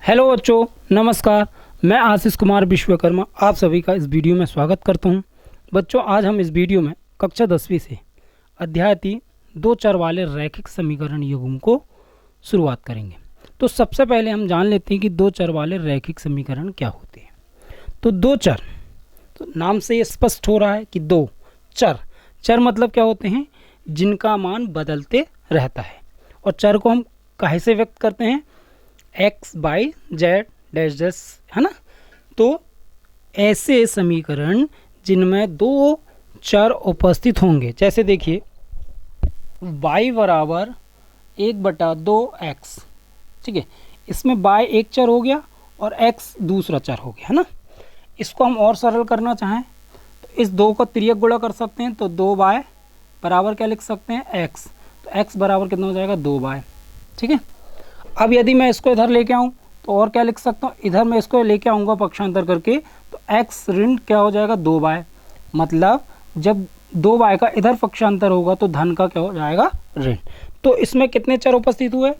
Hello बच्चों, नमस्कार। मैं आशीष कुमार विश्वकर्मा आप सभी का इस वीडियो में स्वागत करता हूं। बच्चों, आज हम इस वीडियो में कक्षा 10वीं से अध्याय 3 दो चर वाले रैखिक समीकरण युग्म को शुरुआत करेंगे। तो सबसे पहले हम जान लेते हैं कि दो चर वाले रैखिक समीकरण क्या होते हैं। तो दो चर, तो नाम से ये स्पष्ट हो रहा है कि दो चर। चर मतलब क्या होते हैं? जिनका मान बदलते रहता है। और चर को हम काहे से व्यक्त करते हैं? X by Z dash dash, है ना। तो ऐसे समीकरण जिनमें दो चर उपस्थित होंगे, जैसे देखिए y बराबर 1/2x, ठीक है। इसमें y एक चर हो गया और x दूसरा चर हो गया, है ना। इसको हम और सरल करना चाहें तो इस दो को तिर्यक गुणा कर सकते हैं। तो 2y बराबर क्या लिख सकते हैं? x। तो x बराबर कितना हो जाएगा? 2y, ठीक है। अब यदि मैं इसको इधर लेके आऊँ तो और क्या लिख सकता हूँ? इधर मैं इसको लेके आऊँगा पक्षांतर करके, तो x ऋण क्या हो जाएगा? 2y। मतलब जब 2y का इधर पक्षांतर होगा तो धन का क्या हो जाएगा? ऋण। तो इसमें कितने चर उपस्थित हुए?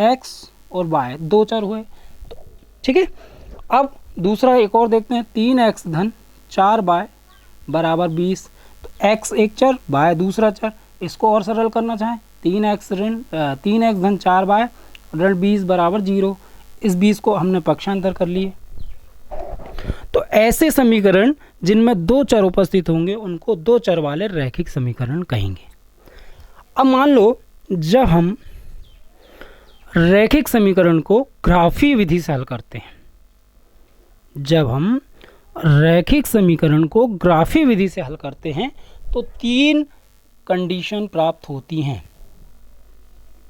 x और y, दो चर हुए, तो ठीक है। अब दूसरा एक और देखते हैं। 3x धन 4y बराबर 20। तो x एक चर, y दूसरा चर। इसको और सरल करना चाहें, 3x धन 4y ऋण 20 बराबर 0। इस 20 को हमने पक्षांतर कर लिए। तो ऐसे समीकरण जिनमें दो चर उपस्थित होंगे उनको दो चर वाले रैखिक समीकरण कहेंगे। अब मान लो जब हम रैखिक समीकरण को ग्राफीय विधि से हल करते हैं, जब हम रैखिक समीकरण को ग्राफीय विधि से हल करते हैं तो तीन कंडीशन प्राप्त होती हैं।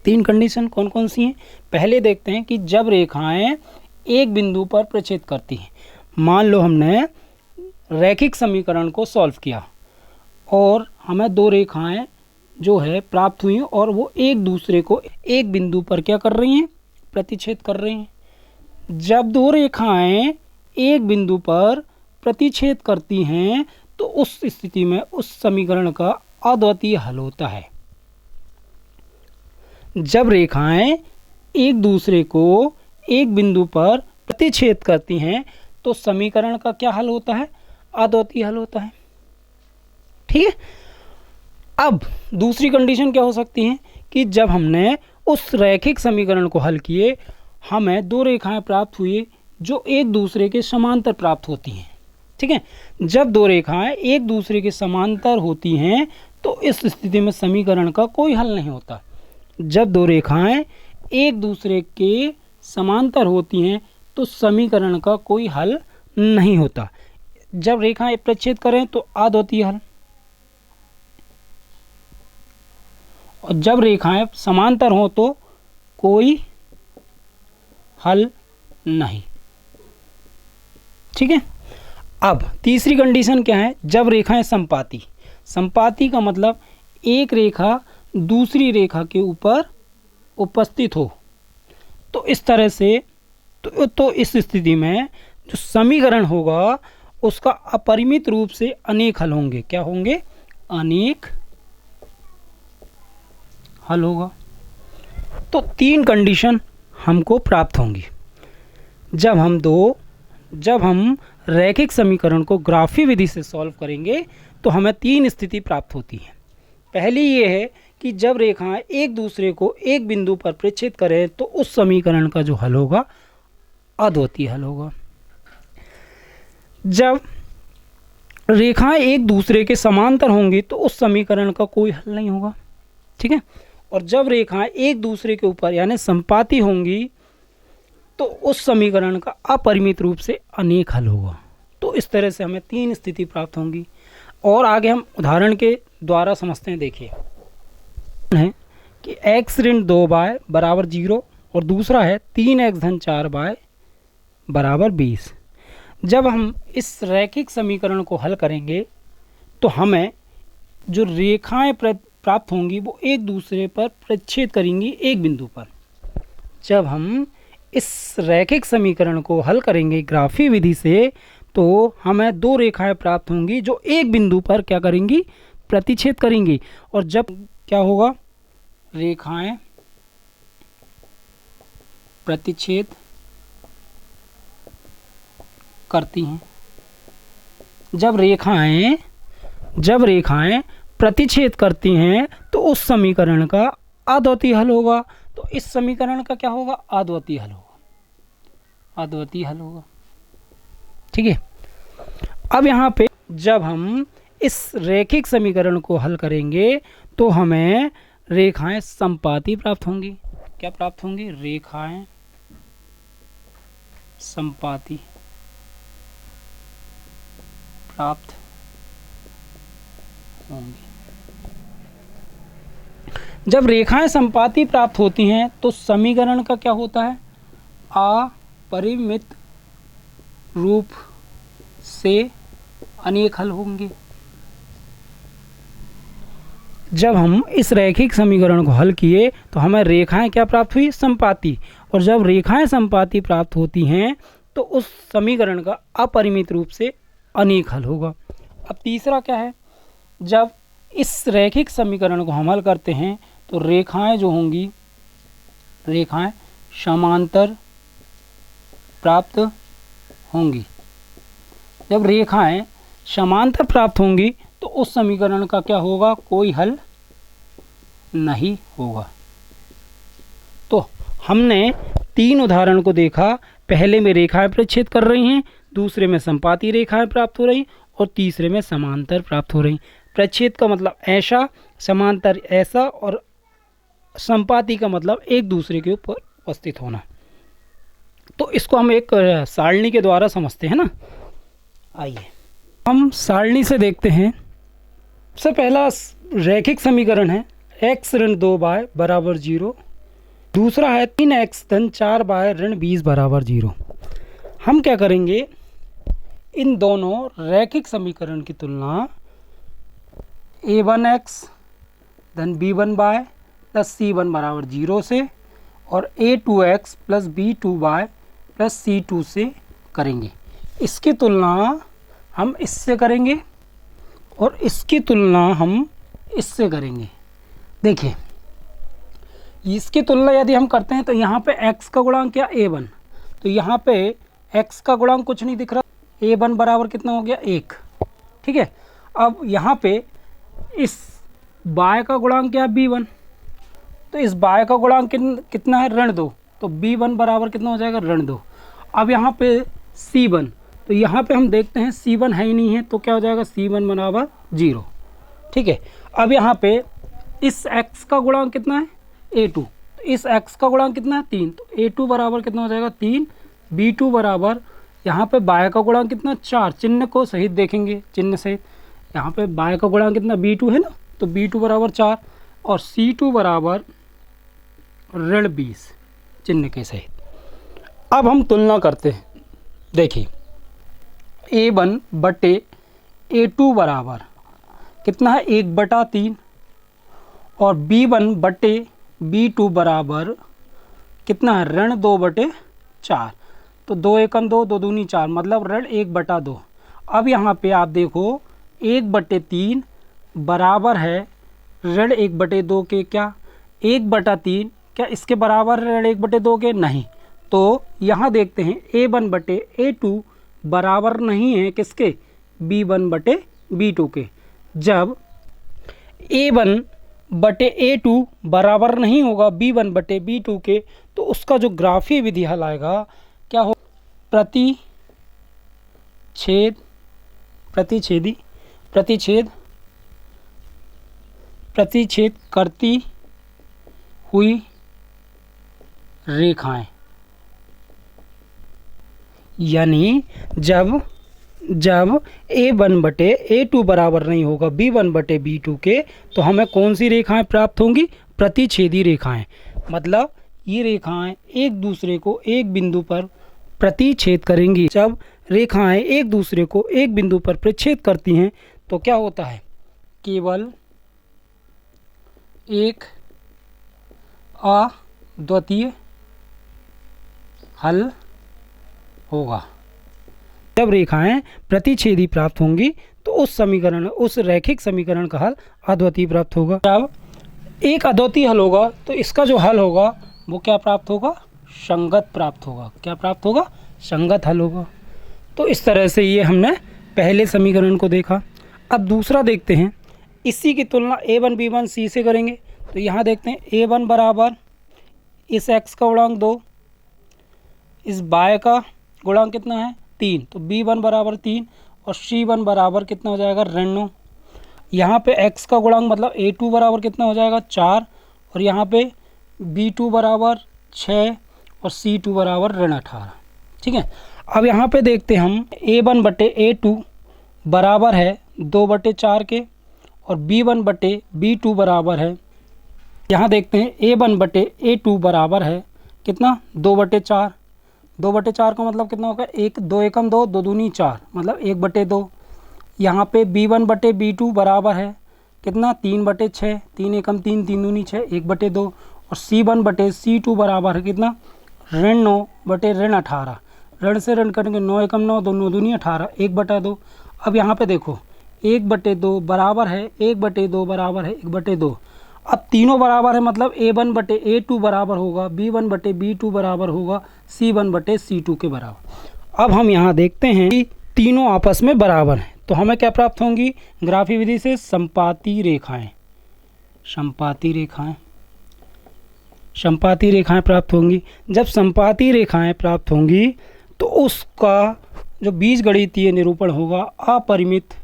तीन कंडीशन कौन कौन सी हैं? पहले देखते हैं कि जब रेखाएं एक बिंदु पर प्रक्षेप करती हैं। मान लो हमने रैखिक समीकरण को सॉल्व किया और हमें दो रेखाएं जो है प्राप्त हुई और वो एक दूसरे को एक बिंदु पर क्या कर रही हैं? प्रतिच्छेद कर रही हैं। जब दो रेखाएं एक बिंदु पर प्रतिच्छेद करती हैं तो उस स्थिति में उस समीकरण का अद्वितीय हल होता है। जब रेखाएं एक दूसरे को एक बिंदु पर प्रतिच्छेद करती हैं तो समीकरण का क्या हल होता है? अद्वितीय हल होता है, ठीक है। अब दूसरी कंडीशन क्या हो सकती है कि जब हमने उस रैखिक समीकरण को हल किए, हमें दो रेखाएं प्राप्त हुई जो एक दूसरे के समांतर प्राप्त होती हैं, ठीक है। जब दो रेखाएं एक दूसरे के समांतर होती हैं तो इस स्थिति में समीकरण का कोई हल नहीं होता। जब दो रेखाएं एक दूसरे के समांतर होती हैं तो समीकरण का कोई हल नहीं होता। जब रेखाएं प्रतिच्छेद करें तो अद्वितीय हल, और जब रेखाएं समांतर हों तो कोई हल नहीं, ठीक है। अब तीसरी कंडीशन क्या है? जब रेखाएं समपाती। समपाती का मतलब एक रेखा दूसरी रेखा के ऊपर उपस्थित हो। तो इस तरह से तो इस स्थिति में जो समीकरण होगा उसका अपरिमित रूप से अनेक हल होंगे। क्या होंगे? अनेक हल होगा। तो तीन कंडीशन हमको प्राप्त होंगी जब हम रैखिक समीकरण को ग्राफीय विधि से सॉल्व करेंगे तो हमें तीन स्थिति प्राप्त होती है। पहली ये है कि जब रेखाएं एक दूसरे को एक बिंदु पर प्रतिच्छेद करें तो उस समीकरण का जो हल होगा अद्वितीय हल होगा। जब रेखाएं एक दूसरे के समांतर होंगी तो उस समीकरण का कोई हल नहीं होगा, ठीक है। और जब रेखाएं एक दूसरे के ऊपर यानी समपाती होंगी तो उस समीकरण का अपरिमित रूप से अनेक हल होगा। तो इस तरह से हमें तीन स्थिति प्राप्त होंगी। और आगे हम उदाहरण के द्वारा समझते हैं। देखिए है कि x ऋण 2y बराबर 0 और दूसरा है 3x धन 4y बराबर 20। जब हम इस रैखिक समीकरण को हल करेंगे तो हमें जो रेखाएं प्राप्त होंगी वो एक दूसरे पर प्रतिच्छेद करेंगी एक बिंदु पर। जब हम इस रैखिक समीकरण को हल करेंगे ग्राफीय विधि से तो हमें दो रेखाएं प्राप्त होंगी जो एक बिंदु पर क्या करेंगी? प्रतिच्छेद करेंगी। और जब क्या होगा? रेखाएं प्रतिच्छेद करती हैं, जब रेखाएं प्रतिच्छेद करती हैं तो उस समीकरण का अद्वितीय हल होगा। तो इस समीकरण का क्या होगा? अद्वितीय हल होगा। ठीक है। अब यहाँ पे जब हम इस रैखिक समीकरण को हल करेंगे तो हमें रेखाएं संपाती प्राप्त होंगी। क्या प्राप्त होंगी? रेखाएं संपाती प्राप्त होंगी। जब रेखाएं संपाती प्राप्त होती हैं तो समीकरण का क्या होता है? अपरिमित रूप से अनेक हल होंगे। जब हम इस रैखिक समीकरण को हल किए तो हमें रेखाएं क्या प्राप्त हुई? संपाती। और जब रेखाएं संपाती प्राप्त होती हैं तो उस समीकरण का अपरिमित रूप से अनेक हल होगा। अब तीसरा क्या है? जब इस रैखिक समीकरण को हम हल करते हैं तो रेखाएं जो होंगी, रेखाएं समांतर प्राप्त होंगी। जब रेखाएं समांतर प्राप्त होंगी तो उस समीकरण का क्या होगा? कोई हल नहीं होगा। तो हमने 3 उदाहरण को देखा। पहले में रेखाएं प्रतिच्छेद कर रही हैं, दूसरे में संपाती रेखाएं प्राप्त हो रही और तीसरे में समांतर प्राप्त हो रही। प्रतिच्छेद का मतलब ऐसा, समांतर ऐसा और संपाती का मतलब एक दूसरे के ऊपर उपस्थित होना। तो इसको हम एक सारणी के द्वारा समझते हैं ना। आइए हम सारणी से देखते हैं। सबसे पहला रैखिक समीकरण है x ऋण 2y बराबर 0। दूसरा है 3x धन 4y ऋण 20 बराबर 0। हम क्या करेंगे? इन दोनों रैखिक समीकरण की तुलना a1x धन b1y प्लस c1 बराबर 0 से और a2x plus b2y plus c2 से करेंगे। इसकी तुलना हम इससे करेंगे और इसकी तुलना हम इससे करेंगे। देखिए, इसकी तुलना यदि हम करते हैं तो यहाँ पे x का गुणांक क्या? a1। तो यहाँ पे x का गुणांक कुछ नहीं दिख रहा। a1 बराबर कितना हो गया? 1। ठीक है। अब यहाँ पे इस y का गुणांक क्या? b1। तो इस y का गुणांक कितना है? ऋण 2। तो b1 बराबर कितना हो जाएगा? ऋण 2। अब यहाँ पे c1, तो यहाँ पे हम देखते हैं c1 है ही नहीं है, तो क्या हो जाएगा? c1 बराबर 0। ठीक है। अब यहाँ पे इस x का गुणांक कितना है? a2। तो इस x का गुणांक कितना है? 3। तो a2 बराबर कितना हो जाएगा? 3। b2 बराबर यहाँ पे y का गुणांक कितना? 4। चिन्ह को सहित देखेंगे, चिन्ह सहित। यहाँ पे y का गुणांक कितना? b2 है ना, तो b2 बराबर 4 और c2 बराबर ऋण 20 चिन्ह के सहित। अब हम तुलना करते हैं। देखिए, a1 बटे a2 बराबर कितना है? 1/3 और b1 बटे b2 बराबर कितना है? ऋण 2/4। तो 2 एकम 2, 2 दूनी 4, मतलब ऋण 1/2। अब यहाँ पे आप देखो 1/3 बराबर है ऋण 1/2 के। क्या 1/3 क्या इसके बराबर ऋण 1/2 के? नहीं। तो यहाँ देखते हैं a1 बटे a2 बराबर नहीं है किसके? b1 बटे b2 के। जब a1 बटे a2 बराबर नहीं होगा b1 बटे b2 के तो उसका जो ग्राफीय विधि हल आएगा क्या हो? प्रतिच्छेद करती हुई रेखाएं। यानी जब a1 बटे a2 बराबर नहीं होगा b1 बटे b2 के तो हमें कौन सी रेखाएं प्राप्त होंगी? प्रतिच्छेदी रेखाएं। मतलब ये रेखाएं एक दूसरे को एक बिंदु पर प्रतिच्छेद करेंगी। जब रेखाएं एक दूसरे को एक बिंदु पर प्रतिच्छेद करती हैं तो क्या होता है? केवल एक अद्वितीय हल होगा। जब रेखाएं प्रतिच्छेदी प्राप्त होंगी तो उस रैखिक समीकरण का हल अद्वितीय प्राप्त होगा। जब एक अद्वितीय हल होगा तो इसका जो हल होगा वो क्या प्राप्त होगा? संगत प्राप्त होगा। क्या प्राप्त होगा? संगत हल होगा। तो इस तरह से ये हमने पहले समीकरण को देखा। अब दूसरा देखते हैं, इसी की तुलना a1 b1 c से करेंगे। तो यहाँ देखते हैं a1 बराबर इस x का गुणांक 2, इस y का गुणांक कितना है 3, तो b1 बराबर 3 और c1 बराबर कितना हो जाएगा ऋण 9। यहाँ पे x का गुणांक मतलब a2 बराबर कितना हो जाएगा 4 और यहाँ पे b2 बराबर 6 और c2 बराबर ऋण 18। ठीक है, अब यहाँ पे देखते हैं हम a1 बटे a2 बराबर है 2/4 के और b1 बटे b2 बराबर है, यहाँ देखते हैं a1 बटे a2 बराबर है कितना 2/4। 2/4 का मतलब कितना होगा 1 2 एकम 2 2 दूनी 4 मतलब 1/2। यहाँ पे b1 बटे b2 बराबर है कितना 3/6, 3 एकम 3 3 दूनी 6 1/2 और c1 बटे c2 बराबर है कितना ऋण 9 बटे ऋण 18। ऋण से ऋण करेंगे 9 एकम 9 2 9 दूनी 18 1/2। अब यहाँ पे देखो 1/2 बराबर है 1/2 बराबर है 1/2। अब तीनों बराबर है मतलब a1 बटे a2 बराबर होगा b1 बटे b2 बराबर होगा c1 बटे c2 के बराबर। अब हम यहाँ देखते हैं कि तीनों आपस में बराबर हैं, तो हमें क्या प्राप्त होंगी ग्राफी विधि से संपाती रेखाएं। संपाती रेखाएं प्राप्त होंगी। जब संपाती रेखाएं प्राप्त होंगी तो उसका जो बीजगणितीय निरूपण होगा अपरिमित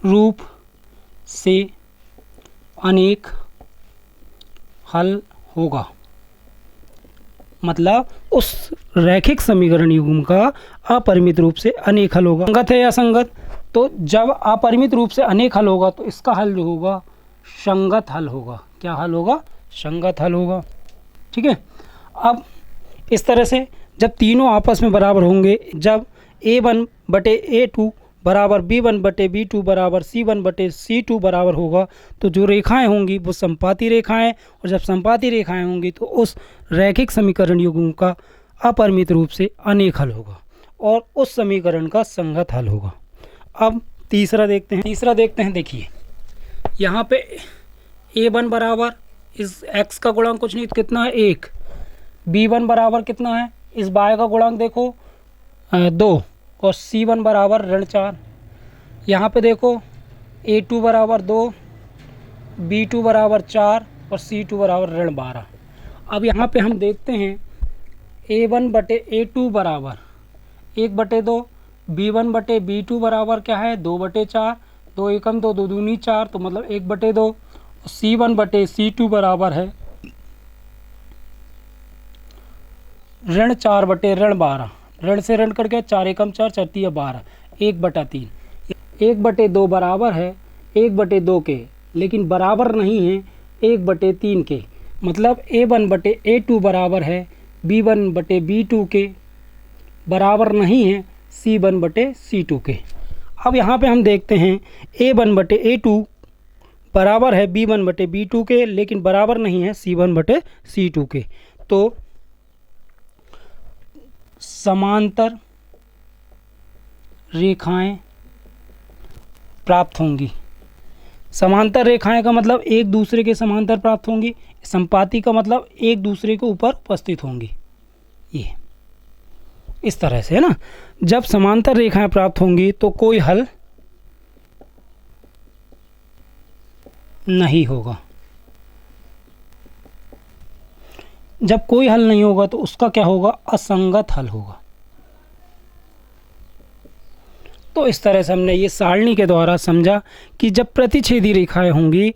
रूप से अनेक हल होगा। मतलब उस रैखिक समीकरण युग्म का अपरिमित रूप से अनेक हल होगा। संगत है या असंगत, तो जब अपरिमित रूप से अनेक हल होगा तो इसका हल जो होगा संगत हल होगा। क्या हल होगा संगत हल होगा। ठीक है, अब इस तरह से जब तीनों आपस में बराबर होंगे, जब a1 बटे a2 बराबर b1 बटे b2 बराबर c1 बटे c2 बराबर होगा तो जो रेखाएं होंगी वो संपाती रेखाएं, और जब संपाती रेखाएं होंगी तो उस रैखिक समीकरण युग्म का अपरिमित रूप से अनेक हल होगा और उस समीकरण का संगत हल होगा। अब तीसरा देखते हैं। देखिए यहाँ पे a1 बराबर इस x का गुणांक कुछ नहीं तो कितना है 1, b1 बराबर कितना है इस y का गुणांक देखो 2 और c1 बराबर ऋण 4। यहाँ पे देखो a2 बराबर 2, b2 बराबर 4 और c2 बराबर ऋण 12। अब यहाँ पे हम देखते हैं a1 बटे a2 बराबर 1/2, b1 बटे b2 बराबर क्या है 2/4, 2 एकम 2 2 दूनी 4 तो मतलब 1/2। c1 बटे c2 बराबर है ऋण 4 बटे ऋण 12। ऋण से ऋण करके 4 एकम 4 4 3 12 1/3। 1/2 बराबर है 1/2 के, लेकिन बराबर नहीं है 1/3 के। मतलब a1 बटे a2 बराबर है b1 बटे b2 के, बराबर नहीं है c1 बटे c2 के। अब यहाँ पे हम देखते हैं a1 बटे a2 बराबर है b1 बटे b2 के, लेकिन बराबर नहीं है c1 बटे c2 के। तो समांतर रेखाएं प्राप्त होंगी। समांतर रेखाएं का मतलब एक दूसरे के समांतर प्राप्त होंगी। संपाती का मतलब एक दूसरे के ऊपर उपस्थित होंगी। ये इस तरह से है ना। जब समांतर रेखाएं प्राप्त होंगी तो कोई हल नहीं होगा। जब कोई हल नहीं होगा तो उसका क्या होगा असंगत हल होगा। तो इस तरह से हमने ये सारणी के द्वारा समझा कि जब प्रतिच्छेदी रेखाएं होंगी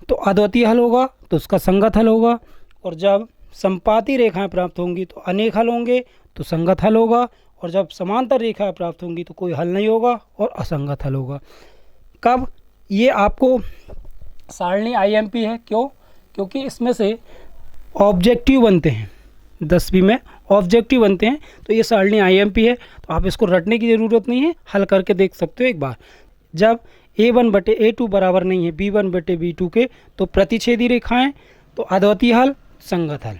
तो अद्वितीय हल होगा तो उसका संगत हल होगा, और जब संपाती रेखाएं प्राप्त होंगी तो अनेक हल होंगे तो संगत हल होगा, और जब समांतर रेखाएं प्राप्त होंगी तो कोई हल नहीं होगा और असंगत हल होगा। कब ये आपको सारणी IMP है, क्यों? क्योंकि इसमें से ऑब्जेक्टिव बनते हैं, 10वीं में ऑब्जेक्टिव बनते हैं। तो ये सारणी IMP है, तो आप इसको रटने की ज़रूरत नहीं है, हल करके देख सकते हो एक बार। जब a1 बटे a2 बराबर नहीं है b1 बटे b2 के तो प्रतिच्छेदी रेखाएं, तो अद्वितीय हल संगत हल।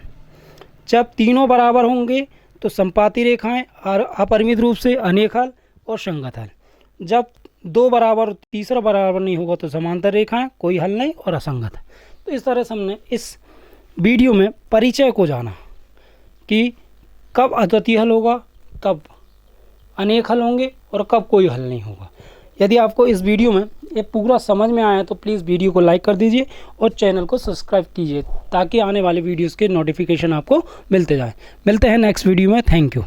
जब तीनों बराबर होंगे तो संपाती रेखाएं और अपरिमित रूप से अनेक हल और संगत हल। जब दो बराबर तीसरा बराबर नहीं होगा तो समांतर रेखाएं, कोई हल नहीं और असंगत है। तो इस तरह से हमने इस वीडियो में परिचय को जाना कि कब अद्वितीय हल होगा, कब अनेक हल होंगे और कब कोई हल नहीं होगा। यदि आपको इस वीडियो में ये पूरा समझ में आया तो प्लीज़ वीडियो को लाइक कर दीजिए और चैनल को सब्सक्राइब कीजिए ताकि आने वाले वीडियोस के नोटिफिकेशन आपको मिलते जाएं। मिलते हैं नेक्स्ट वीडियो में। Thank you.